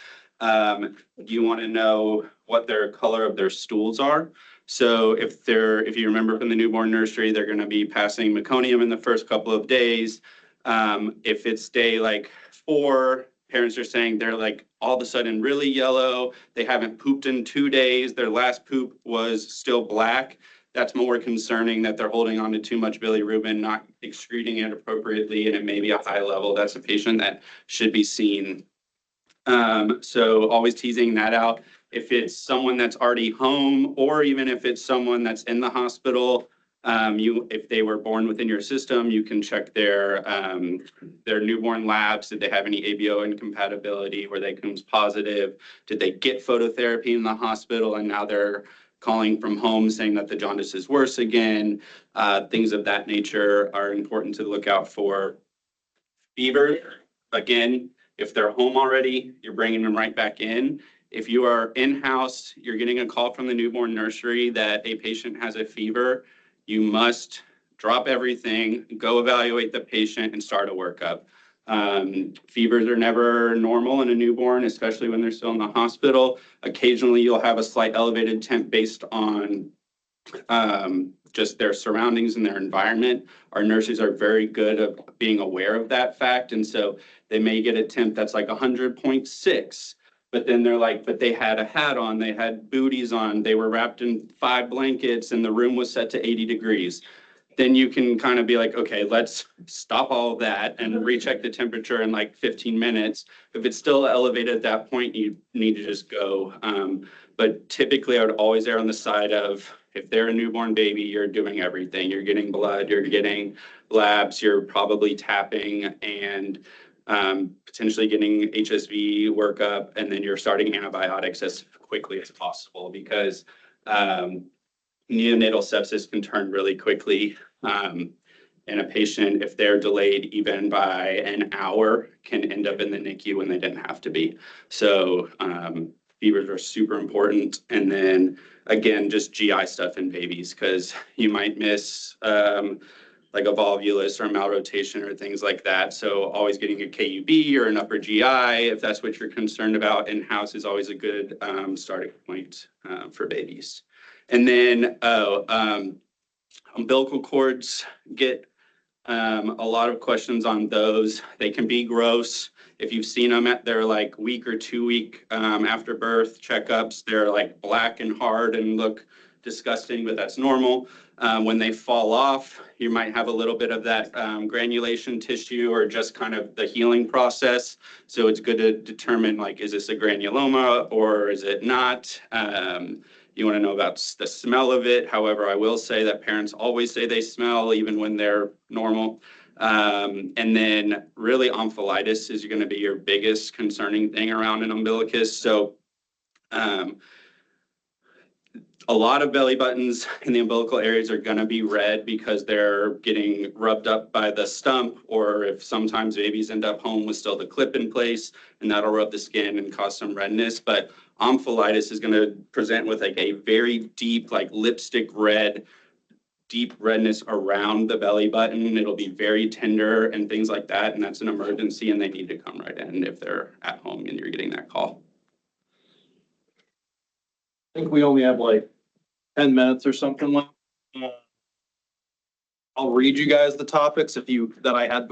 You want to know what their color of their stools are. So if you remember from the newborn nursery, they're going to be passing meconium in the first couple of days. If it's day like 4, parents are saying they're like all of a sudden really yellow. They haven't pooped in 2 days. Their last poop was still black. That's more concerning that they're holding on to too much bilirubin, not excreting it appropriately, and it may be a high level. That's a patient that should be seen. So always teasing that out. If it's someone that's already home, or even if it's someone that's in the hospital, if they were born within your system, you can check their newborn labs. Did they have any ABO incompatibility? Were they Coombs positive? Did they get phototherapy in the hospital and now they're calling from home saying that the jaundice is worse again? Things of that nature are important to look out for. Fever, again, if they're home already, you're bringing them right back in. If you are in-house, you're getting a call from the newborn nursery that a patient has a fever, you must drop everything, go evaluate the patient and start a workup. Fevers are never normal in a newborn, especially when they're still in the hospital. Occasionally, you'll have a slight elevated temp based on just their surroundings and their environment. Our nurses are very good at being aware of that fact. And so they may get a temp that's like 100.6, but then they're like, but they had a hat on, they had booties on, they were wrapped in 5 blankets and the room was set to 80 degrees. Then you can kind of be like, okay, let's stop all of that and recheck the temperature in like 15 minutes. If it's still elevated at that point, you need to just go. But typically I would always err on the side of, if they're a newborn baby, you're doing everything. You're getting blood, you're getting labs, you're probably tapping and potentially getting HSV workup, and then you're starting antibiotics as quickly as possible because neonatal sepsis can turn really quickly. And a patient, if they're delayed even by an hour, can end up in the NICU when they didn't have to be. So fevers are super important. And then again, just GI stuff in babies, because you might miss like a volvulus or a malrotation or things like that. So always getting a KUB or an upper GI, if that's what you're concerned about, in-house is always a good starting point for babies. And then umbilical cords, get a lot of questions on those. They can be gross. If you've seen them at their like week or 2 week after birth checkups, they're like black and hard and look disgusting, but that's normal. When they fall off, you might have a little bit of that granulation tissue or just kind of the healing process. So it's good to determine, like, is this a granuloma or is it not? You want to know about the smell of it. However, I will say that parents always say they smell even when they're normal. And then really omphalitis is going to be your biggest concerning thing around an umbilicus. So a lot of belly buttons in the umbilical areas are going to be red because they're getting rubbed up by the stump, or if sometimes babies end up home with still the clip in place, and that'll rub the skin and cause some redness. But omphalitis is going to present with like a very deep, like lipstick red, deep redness around the belly button. It'll be very tender and things like that. And that's an emergency and they need to come right in if they're at home and you're getting that call. I think we only have like 10 minutes or something left. I'll read you guys the topics that I had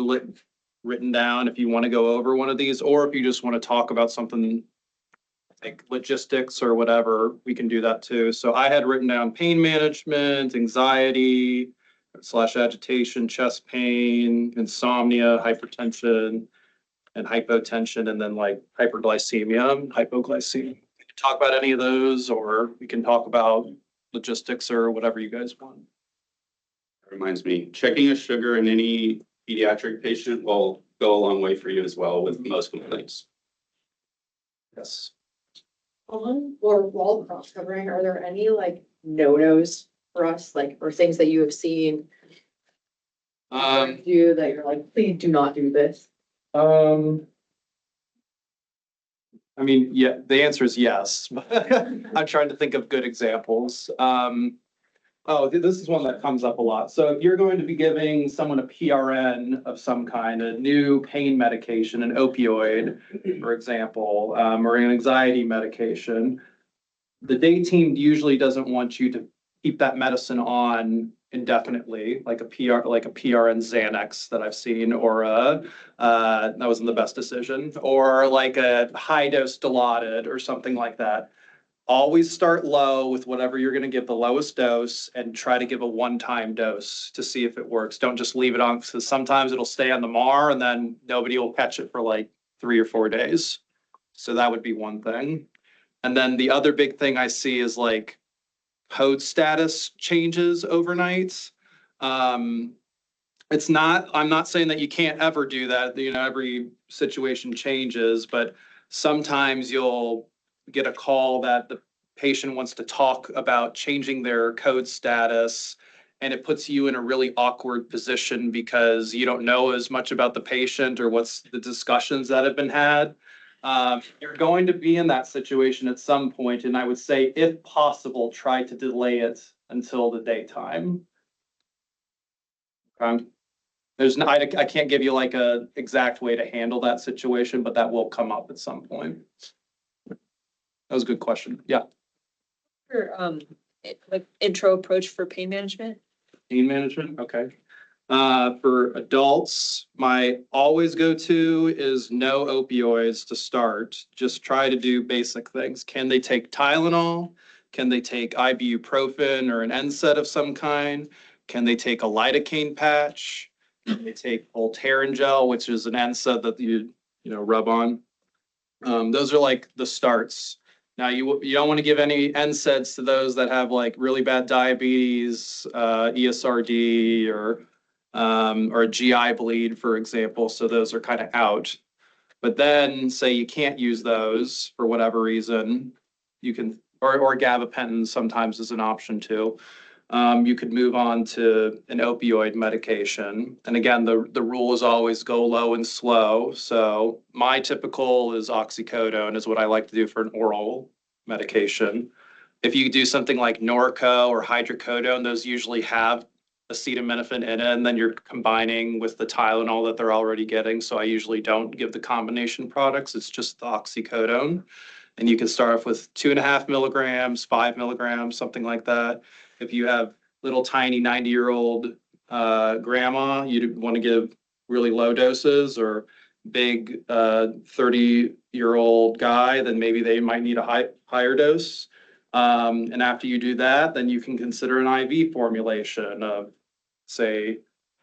written down if you want to go over one of these, or if you just want to talk about something like logistics or whatever, we can do that too. So I had written down pain management, anxiety / agitation, chest pain, insomnia, hypertension, and hypotension, and then like hyperglycemia, hypoglycemia. We can talk about any of those, or we can talk about logistics or whatever you guys want. Reminds me, checking a sugar in any pediatric patient will go a long way for you as well with most complaints. Yes. On or wall cross covering, are there any like no-nos for us, like, or things that you have seen? Do that you're like, please do not do this? I mean, yeah, the answer is yes. I'm trying to think of good examples. This is one that comes up a lot. So if you're going to be giving someone a PRN of some kind, a new pain medication, an opioid, for example, or an anxiety medication, the day team usually doesn't want you to keep that medicine on indefinitely, like a PRN Xanax that I've seen, or that wasn't the best decision, or like a high dose Dilaudid or something like that. Always start low with whatever you're going to give the lowest dose and try to give a one-time dose to see if it works. Don't just leave it on, because sometimes it'll stay on the MAR and then nobody will catch it for like 3 or 4 days. So that would be one thing. And then the other big thing I see is like code status changes overnight. I'm not saying that you can't ever do that. Every situation changes, but sometimes you'll get a call that the patient wants to talk about changing their code status, and it puts you in a really awkward position because you don't know as much about the patient or what's the discussions that have been had. You're going to be in that situation at some point, and I would say, if possible, try to delay it until the daytime. I can't give you like a exact way to handle that situation, but that will come up at some point. That was a good question. Yeah. Like intro approach for pain management? Pain management, okay. For adults, my always go-to is no opioids to start. Just try to do basic things. Can they take Tylenol? Can they take ibuprofen or an NSAID of some kind? Can they take a lidocaine patch? Can they take Voltaren gel, which is an NSAID that you rub on? Those are like the starts. Now, you don't want to give any NSAIDs to those that have like really bad diabetes, ESRD, or a GI bleed, for example. So those are kind of out. But then say you can't use those for whatever reason, you can, or gabapentin sometimes is an option too. You could move on to an opioid medication. And again, the rule is always go low and slow. So my typical is oxycodone is what I like to do for an oral medication. If you do something like Norco or hydrocodone, those usually have acetaminophen in it, and then you're combining with the Tylenol that they're already getting. So I usually don't give the combination products. It's just the oxycodone. And you can start off with 2.5 milligrams, 5 milligrams, something like that. If you have little tiny 90-year-old grandma, you'd want to give really low doses, or big 30-year-old guy, then maybe they might need a higher dose. And after you do that, then you can consider an IV formulation of, say,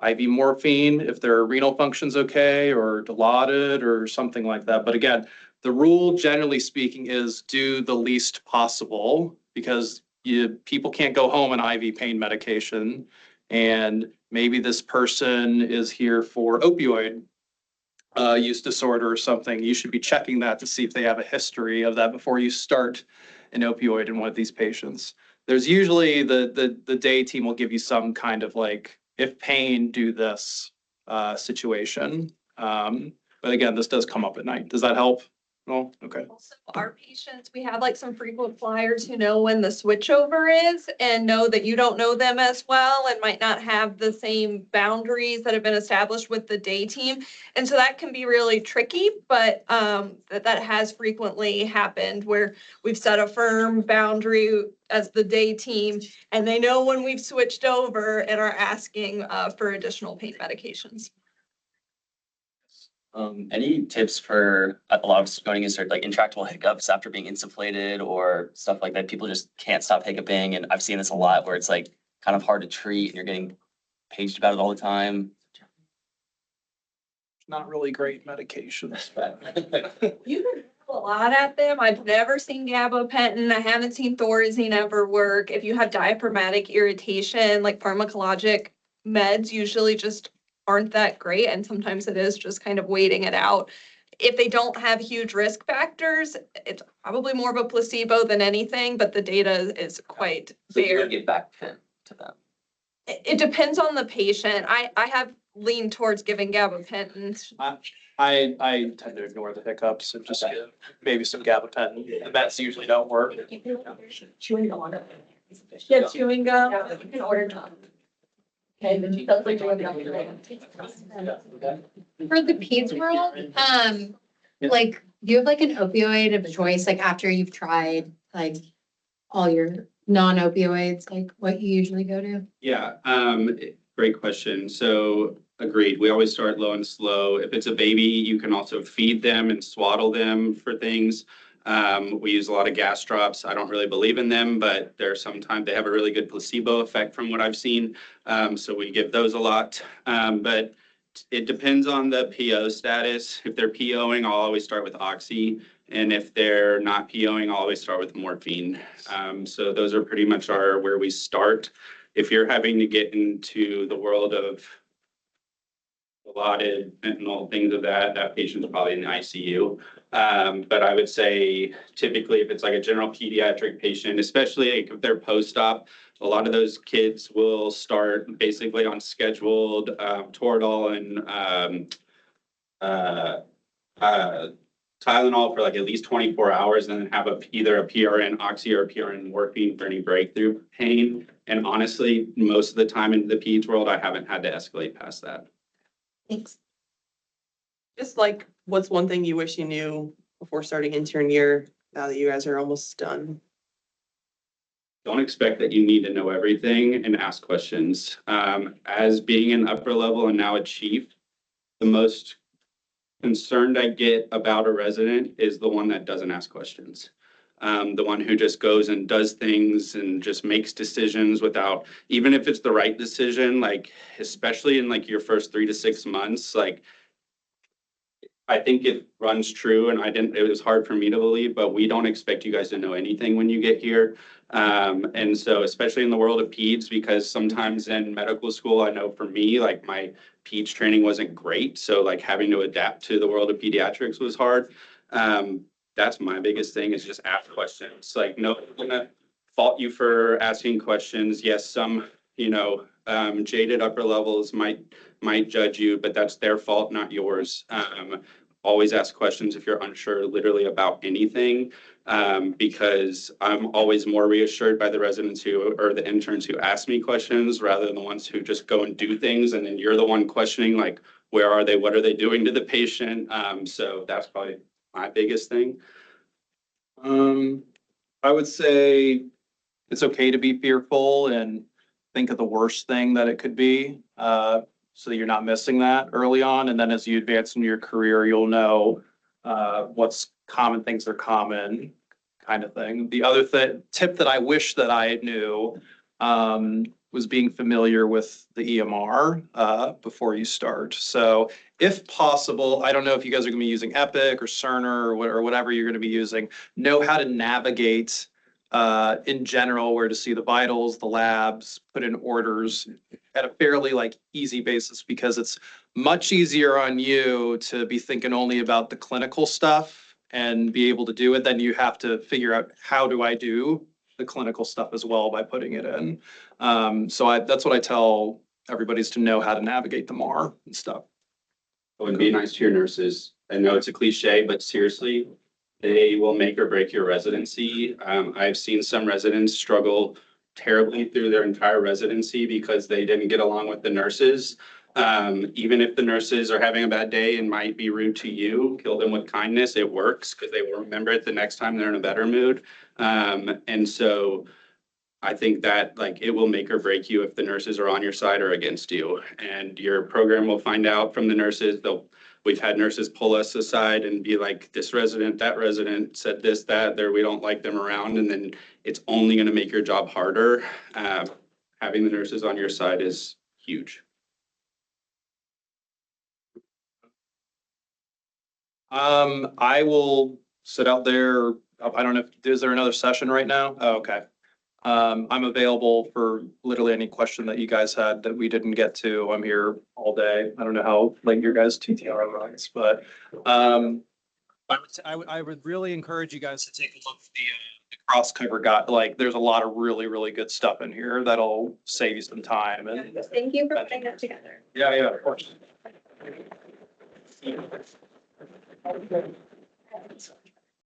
IV morphine if their renal function's okay, or Dilaudid or something like that. But again, the rule, generally speaking, is do the least possible, because people can't go home on IV pain medication. And maybe this person is here for opioid use disorder or something. You should be checking that to see if they have a history of that before you start an opioid in one of these patients. There's usually the day team will give you some kind of like, if pain, do this situation. But again, this does come up at night. Does that help? No? Okay. Also, our patients, we have like some frequent flyers who know when the switchover is and know that you don't know them as well and might not have the same boundaries that have been established with the day team. And so that can be really tricky, but that has frequently happened where we've set a firm boundary as the day team, and they know when we've switched over and are asking for additional pain medications. Any tips for a lot of going into like intractable hiccups after being insufflated or stuff like that? People just can't stop hiccuping, and I've seen this a lot where it's like kind of hard to treat and you're getting paged about it all the time. Not really great medications. You can throw a lot at them. I've never seen gabapentin. I haven't seen Thorazine ever work. If you have diaphragmatic irritation, like pharmacologic meds usually just aren't that great. And sometimes it is just kind of waiting it out. If they don't have huge risk factors, it's probably more of a placebo than anything, but the data is quite So you fair. don't get back fit to them. It depends on the patient. I have leaned towards giving gabapentin. I tend to ignore the hiccups and just give maybe some gabapentin. The meds usually don't work. Chewing gum. Yeah, chewing gum. Yeah, you can order gum. Okay, then that's like chewing gum. For the peds world, like, do you have like an opioid of choice, like after you've tried like all your non-opioids, like what you usually go to? Yeah, great question. So agreed. We always start low and slow. If it's a baby, you can also feed them and swaddle them for things. We use a lot of gas drops. I don't really believe in them, but there's sometimes they have a really good placebo effect from what I've seen. So we give those a lot. But it depends on the PO status. If they're POing, I'll always start with oxy. And if they're not POing, I'll always start with morphine. So those are pretty much where we start. If you're having to get into the world of allotted fentanyl, things of that patient's probably in the ICU. But I would say typically if it's like a general pediatric patient, especially like if they're post-op, a lot of those kids will start basically on scheduled Toradol and Tylenol for like at least 24 hours and then have either a PRN oxy or a PRN morphine for any breakthrough pain. And honestly, most of the time in the peds world, I haven't had to escalate past that. Thanks. Just like, what's one thing you wish you knew before starting intern year, now that you guys are almost done? Don't expect that you need to know everything and ask questions. As being an upper level and now a chief, the most concerned I get about a resident is the one that doesn't ask questions. The one who just goes and does things and just makes decisions without, even if it's the right decision, like especially in like your first 3 to 6 months, like I think it runs true and it was hard for me to believe, but we don't expect you guys to know anything when you get here. And so especially in the world of peds, because sometimes in medical school, I know for me, like my peds training wasn't great. So like having to adapt to the world of pediatrics was hard. That's my biggest thing is just ask questions. Like no one's gonna fault you for asking questions. Yes, some, jaded upper levels might judge you, but that's their fault, not yours. Always ask questions if you're unsure literally about anything, because I'm always more reassured by the residents or the interns who ask me questions rather than the ones who just go and do things. And then you're the one questioning, like, where are they? What are they doing to the patient? So that's probably my biggest thing. I would say it's okay to be fearful and think of the worst thing that it could be, so that you're not missing that early on. And then as you advance in your career, you'll know what's common things are common kind of thing. The other tip that I wish that I knew was being familiar with the EMR before you start. So if possible, I don't know if you guys are going to be using Epic or Cerner or whatever you're going to be using, know how to navigate in general, where to see the vitals, the labs, put in orders at a fairly like easy basis, because it's much easier on you to be thinking only about the clinical stuff and be able to do it. Then you have to figure out, how do I do the clinical stuff as well by putting it in. So that's what I tell everybody's to know how to navigate the MAR and stuff. And be nice to your nurses. I know it's a cliche, but seriously, they will make or break your residency. I've seen some residents struggle terribly through their entire residency because they didn't get along with the nurses. Even if the nurses are having a bad day and might be rude to you, kill them with kindness. It works because they will remember it the next time they're in a better mood. And so I think that like it will make or break you if the nurses are on your side or against you. And your program will find out from the nurses. we've had nurses pull us aside and be like, this resident, that resident said this, that, there, we don't like them around, and then it's only gonna make your job harder. Having the nurses on your side is huge. I will sit out there. I don't know, is there another session right now? Oh, okay. I'm available for literally any question that you guys had that we didn't get to. I'm here all day. I don't know how late your guys' TTR runs, but, I would really encourage you guys to take a look at the cross cover got, like, there's a lot of really, really good stuff in here that'll save you some time and. Thank you for putting that together. Yeah, of course.